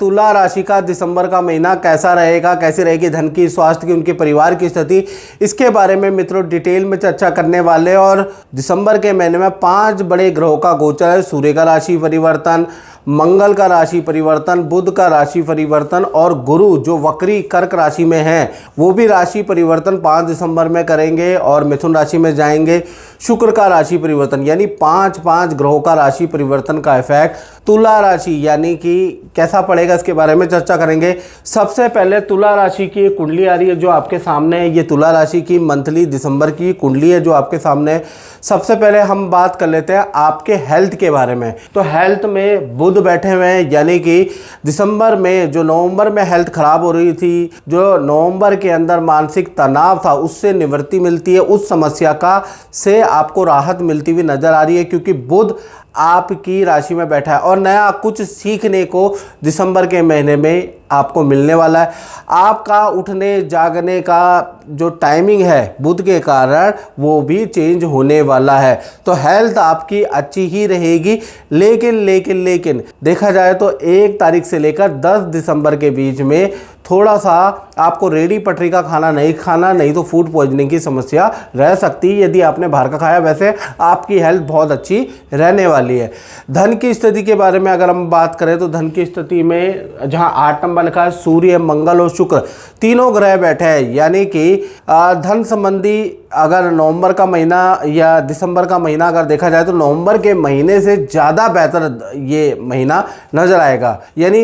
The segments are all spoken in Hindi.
तुला राशि का दिसंबर का महीना कैसा रहेगा, कैसी रहेगी धन की, स्वास्थ्य की, उनके परिवार की स्थिति, इसके बारे में मित्रों डिटेल में चर्चा करने वाले। और दिसंबर के महीने में 5 बड़े ग्रहों का गोचर है। सूर्य का राशि परिवर्तन, मंगल का राशि परिवर्तन, बुध का राशि परिवर्तन और गुरु जो वक्री कर्क राशि में है वो भी राशि परिवर्तन 5 दिसंबर में करेंगे और मिथुन राशि में जाएंगे। शुक्र का राशि परिवर्तन यानी 5 ग्रहों का राशि परिवर्तन का इफेक्ट तुला राशि यानी कि कैसा पड़ेगा इसके बारे में चर्चा करेंगे। सबसे पहले तुला राशि की कुंडली आ रही है जो आपके सामने है। ये तुला राशि की मंथली दिसंबर की कुंडली है जो आपके सामने है। सबसे पहले हम बात कर लेते हैं आपके हेल्थ के बारे में। तो हेल्थ में बुध बैठे हुए हैं यानी कि दिसंबर में जो नवंबर में हेल्थ खराब हो रही थी, जो नवंबर के अंदर मानसिक तनाव था, उससे निवृत्ति मिलती है। उस समस्या का से आपको राहत मिलती हुई नजर आ रही है क्योंकि बुध आपकी राशि में बैठा है और नया कुछ सीखने को दिसंबर के महीने में आपको मिलने वाला है। आपका उठने जागने का जो टाइमिंग है बुध के कारण वो भी चेंज होने वाला है। तो हेल्थ आपकी अच्छी ही रहेगी, लेकिन देखा जाए तो 1 तारीख से लेकर 10 दिसंबर के बीच में थोड़ा सा आपको रेडी पटरी का खाना नहीं खाना, नहीं तो फूड पॉइजनिंग की समस्या रह सकती है यदि आपने बाहर का खाया। वैसे आपकी हेल्थ बहुत अच्छी रहने वाली है। धन की स्थिति के बारे में अगर हम बात करें तो धन की स्थिति में जहां 8 नंबर लिखा है, सूर्य, मंगल और शुक्र तीनों ग्रह बैठे हैं यानी कि धन संबंधी अगर नवंबर का महीना या दिसंबर का महीना अगर देखा जाए तो नवंबर के महीने से ज़्यादा बेहतर ये महीना नजर आएगा। यानी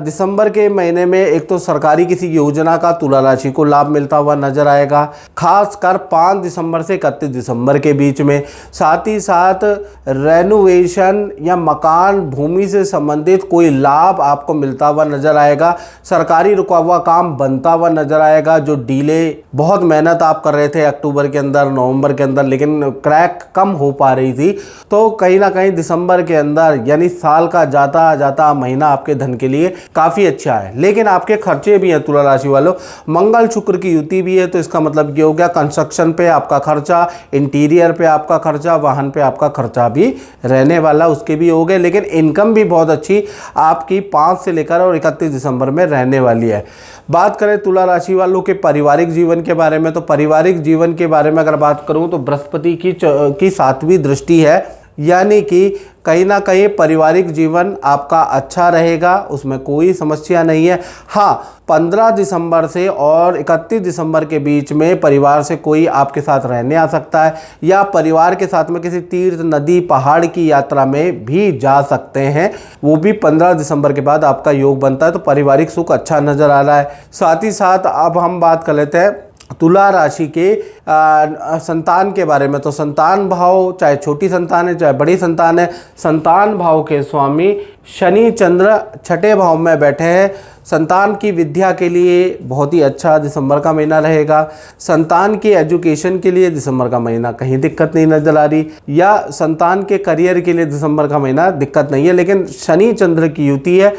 दिसंबर के महीने में एक तो सरकारी किसी योजना का तुला राशि को लाभ मिलता हुआ नजर आएगा, खासकर 5 दिसंबर से 31 दिसंबर के बीच में। साथ ही साथ रेनोवेशन या मकान भूमि से संबंधित कोई लाभ आपको मिलता हुआ नजर आएगा। सरकारी रुका हुआ काम बनता हुआ नजर आएगा। जो डीले, बहुत मेहनत आप कर रहे थे अक्टूबर के अंदर, नवंबर के अंदर, लेकिन क्रैक कम हो पा रही थी, तो कहीं ना कहीं दिसंबर के अंदर यानी साल का जाता महीना आपके धन के लिए काफ़ी अच्छा है। लेकिन आपके खर्चे भी हैं तुला राशि वालों। मंगल शुक्र की युति भी है तो इसका मतलब ये हो गया कंस्ट्रक्शन पे आपका खर्चा, इंटीरियर पे आपका खर्चा, वाहन पे आपका खर्चा भी रहने वाला, उसके भी हो गए। लेकिन इनकम भी बहुत अच्छी आपकी 5 से लेकर और 31 दिसंबर में रहने वाली है। बात करें तुला राशि वालों के पारिवारिक जीवन के बारे में तो पारिवारिक जीवन के बारे में अगर बात करूं तो बृहस्पति की 7वीं दृष्टि है यानी कि कहीं ना कहीं पारिवारिक जीवन आपका अच्छा रहेगा, उसमें कोई समस्या नहीं है। हाँ, 15 दिसंबर से और 31 दिसंबर के बीच में परिवार से कोई आपके साथ रहने आ सकता है या परिवार के साथ में किसी तीर्थ, नदी, पहाड़ की यात्रा में भी जा सकते हैं। वो भी 15 दिसंबर के बाद आपका योग बनता है तो पारिवारिक सुख अच्छा नज़र आ रहा है। साथ ही साथ अब हम बात कर लेते हैं तुला राशि के संतान के बारे में। तो संतान भाव, चाहे छोटी संतान है चाहे बड़ी संतान है, संतान भाव के स्वामी शनि चंद्र 6ठे भाव में बैठे हैं। संतान की विद्या के लिए बहुत ही अच्छा दिसंबर का महीना रहेगा। संतान की एजुकेशन के लिए दिसंबर का महीना कहीं दिक्कत नहीं नजर आ रही, या संतान के करियर के लिए दिसंबर का महीना दिक्कत नहीं है। लेकिन शनि चंद्र की युति है।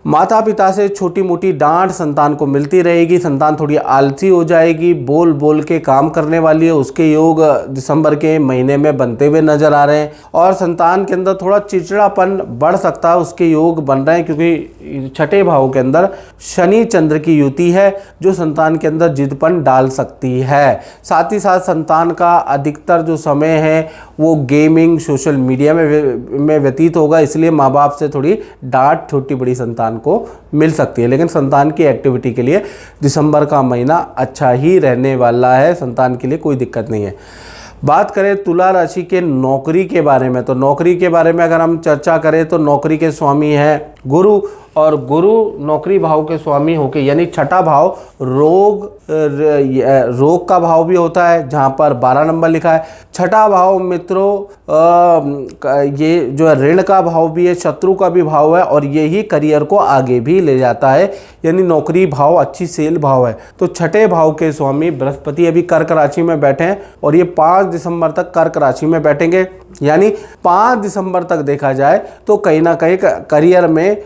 माता पिता से छोटी मोटी डांट संतान को मिलती रहेगी। संतान थोड़ी आलसी हो जाएगी, बोल बोल के काम करने वाली है। उसके योग दिसंबर के महीने में बनते हुए नजर आ रहे हैं और संतान के अंदर थोड़ा चिड़चिड़ापन बढ़ सकता है, उसके योग बन रहे हैं क्योंकि 6ठे भाव के अंदर शनि चंद्र की युति है जो संतान के अंदर जिदपन डाल सकती है। साथ ही साथ संतान का अधिकतर जो समय है वो गेमिंग, सोशल मीडिया में व्यतीत होगा, इसलिए माँ बाप से थोड़ी डांट छोटी बड़ी संतान को मिल सकती है। लेकिन संतान की एक्टिविटी के लिए दिसंबर का महीना अच्छा ही रहने वाला है, संतान के लिए कोई दिक्कत नहीं है। बात करें तुला राशि के नौकरी के बारे में तो नौकरी के बारे में अगर हम चर्चा करें तो नौकरी के स्वामी है गुरु, और गुरु नौकरी भाव के स्वामी होके यानी 6ठा भाव रोग का भाव भी होता है जहाँ पर 12 नंबर लिखा है। 6ठा भाव मित्रों ये जो है ऋण का भाव भी है, शत्रु का भी भाव है और यही करियर को आगे भी ले जाता है, यानी नौकरी भाव अच्छी सेल भाव है। तो 6ठे भाव के स्वामी बृहस्पति अभी कर्क राशि में बैठे हैं और ये 5 दिसंबर तक कर्क राशि में बैठेंगे। यानी 5 दिसंबर तक देखा जाए तो कहीं ना कहीं करियर में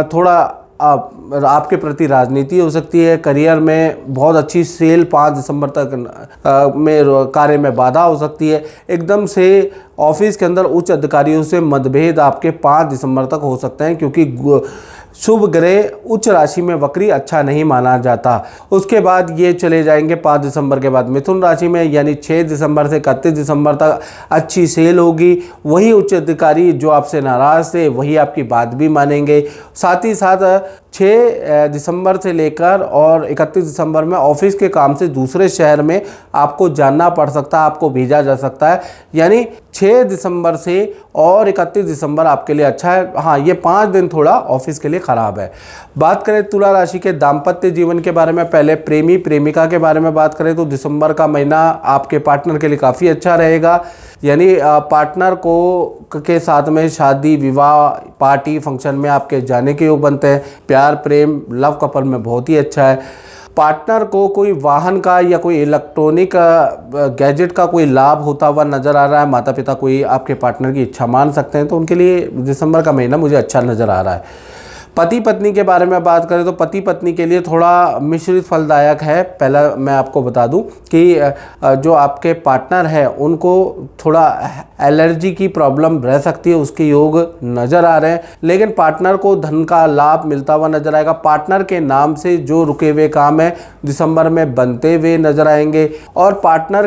थोड़ा आपके प्रति राजनीति हो सकती है। करियर में बहुत अच्छी सेल 5 दिसंबर तक में कार्य में बाधा हो सकती है। एकदम से ऑफिस के अंदर उच्च अधिकारियों से मतभेद आपके 5 दिसंबर तक हो सकते हैं क्योंकि शुभ ग्रह उच्च राशि में वक्री अच्छा नहीं माना जाता। उसके बाद ये चले जाएंगे 5 दिसंबर के बाद मिथुन राशि में, यानी 6 दिसंबर से 31 दिसंबर तक अच्छी सेल होगी। वही उच्च अधिकारी जो आपसे नाराज़ थे वही आपकी बात भी मानेंगे। साथ ही साथ 6 दिसंबर से लेकर और 31 दिसंबर में ऑफिस के काम से दूसरे शहर में आपको जाना पड़ सकता है, आपको भेजा जा सकता है। यानी 6 दिसंबर से और 31 दिसंबर आपके लिए अच्छा है। हाँ, ये 5 दिन थोड़ा ऑफिस के लिए ख़राब है। बात करें तुला राशि के दाम्पत्य जीवन के बारे में, पहले प्रेमी प्रेमिका के बारे में बात करें तो दिसंबर का महीना आपके पार्टनर के लिए काफ़ी अच्छा रहेगा। यानी पार्टनर को के साथ में शादी, विवाह, पार्टी, फंक्शन में आपके जाने के योग बनते हैं। प्यार, प्रेम, लव कपल में बहुत ही अच्छा है। पार्टनर को कोई वाहन का या कोई इलेक्ट्रॉनिक गैजेट का कोई लाभ होता हुआ नज़र आ रहा है। माता पिता कोई आपके पार्टनर की इच्छा मान सकते हैं, तो उनके लिए दिसंबर का महीना मुझे अच्छा नज़र आ रहा है। पति पत्नी के बारे में बात करें तो पति पत्नी के लिए थोड़ा मिश्रित फलदायक है। पहला मैं आपको बता दूं कि जो आपके पार्टनर है उनको थोड़ा एलर्जी की प्रॉब्लम रह सकती है, उसके योग नज़र आ रहे हैं। लेकिन पार्टनर को धन का लाभ मिलता हुआ नजर आएगा। पार्टनर के नाम से जो रुके हुए काम है दिसंबर में बनते हुए नजर आएंगे। और पार्टनर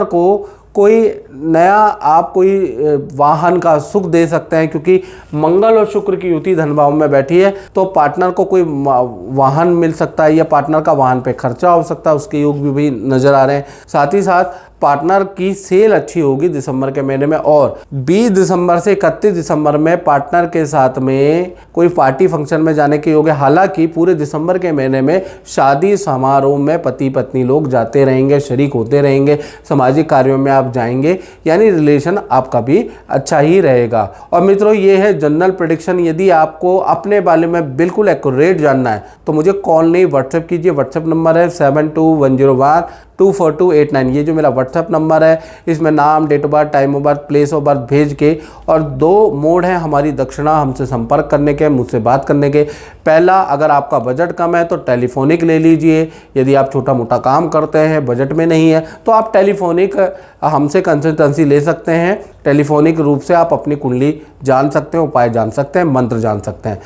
को कोई नया आप कोई वाहन का सुख दे सकते हैं, क्योंकि मंगल और शुक्र की युति धन भाव में बैठी है, तो पार्टनर को कोई वाहन मिल सकता है या पार्टनर का वाहन पे खर्चा हो सकता है, उसके योग भी नज़र आ रहे हैं। साथ ही साथ पार्टनर की सेल अच्छी होगी दिसंबर के महीने में। और 20 दिसंबर से 31 दिसंबर में पार्टनर के साथ में कोई पार्टी फंक्शन में जाने के योग है। हालांकि पूरे दिसंबर के महीने में शादी समारोह में पति पत्नी लोग जाते रहेंगे, शरीक होते रहेंगे, सामाजिक कार्यों में आप जाएंगे, यानी रिलेशन आपका भी अच्छा ही रहेगा। और मित्रों, ये है जनरल प्रेडिक्शन। यदि आपको अपने बारे में बिल्कुल एक्यूरेट जानना है तो मुझे कॉल नहीं, व्हाट्सएप कीजिए। व्हाट्सएप नंबर है 7210124289। ये जो मेरा व्हाट्सएप नंबर है, इसमें नाम, date of birth, time of birth, place of birth भेज के, और 2 मोड हैं हमारी दक्षिणा हमसे संपर्क करने के, मुझसे बात करने के। पहला, अगर आपका बजट कम है तो टेलीफोनिक ले लीजिए। यदि आप छोटा मोटा काम करते हैं, बजट में नहीं है, तो आप टेलीफोनिक हमसे कंसल्टेंसी ले सकते हैं। टेलीफोनिक रूप से आप अपनी कुंडली जान सकते हैं, उपाय जान सकते हैं, मंत्र जान सकते हैं।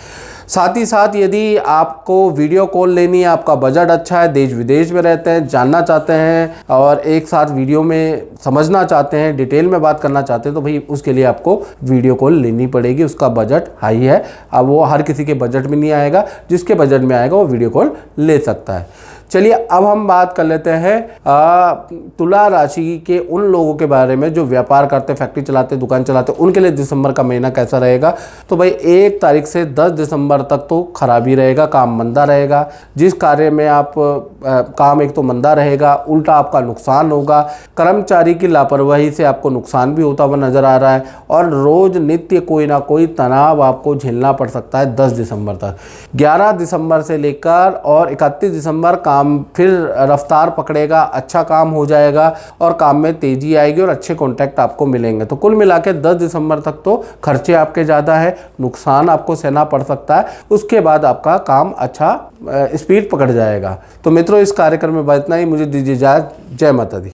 साथ ही साथ यदि आपको वीडियो कॉल लेनी है, आपका बजट अच्छा है, देश विदेश में रहते हैं, जानना चाहते हैं और एक साथ वीडियो में समझना चाहते हैं, डिटेल में बात करना चाहते हैं, तो भाई उसके लिए आपको वीडियो कॉल लेनी पड़ेगी। उसका बजट हाई है। अब वो हर किसी के बजट में नहीं आएगा, जिसके बजट में आएगा वो वीडियो कॉल ले सकता है। चलिए अब हम बात कर लेते हैं तुला राशि के उन लोगों के बारे में जो व्यापार करते, फैक्ट्री चलाते, दुकान चलाते, उनके लिए दिसंबर का महीना कैसा रहेगा। तो भाई 1 तारीख से 10 दिसंबर तक तो खराब ही रहेगा, काम मंदा रहेगा। जिस कार्य में आप काम एक तो मंदा रहेगा, उल्टा आपका नुकसान होगा। कर्मचारी की लापरवाही से आपको नुकसान भी होता हुआ नजर आ रहा है। और रोज नित्य कोई ना कोई तनाव आपको झेलना पड़ सकता है 10 दिसंबर तक। 11 दिसंबर से लेकर और 31 दिसंबर काम फिर रफ्तार पकड़ेगा, अच्छा काम हो जाएगा और काम में तेजी आएगी और अच्छे कॉन्टैक्ट आपको मिलेंगे। तो कुल मिला के 10 दिसंबर तक तो खर्चे आपके ज़्यादा है, नुकसान आपको सहना पड़ सकता है। उसके बाद आपका काम अच्छा स्पीड पकड़ जाएगा। तो मित्रों, इस कार्यक्रम में इतना ही। मुझे दीजिए इजाज़त। जय माता दी।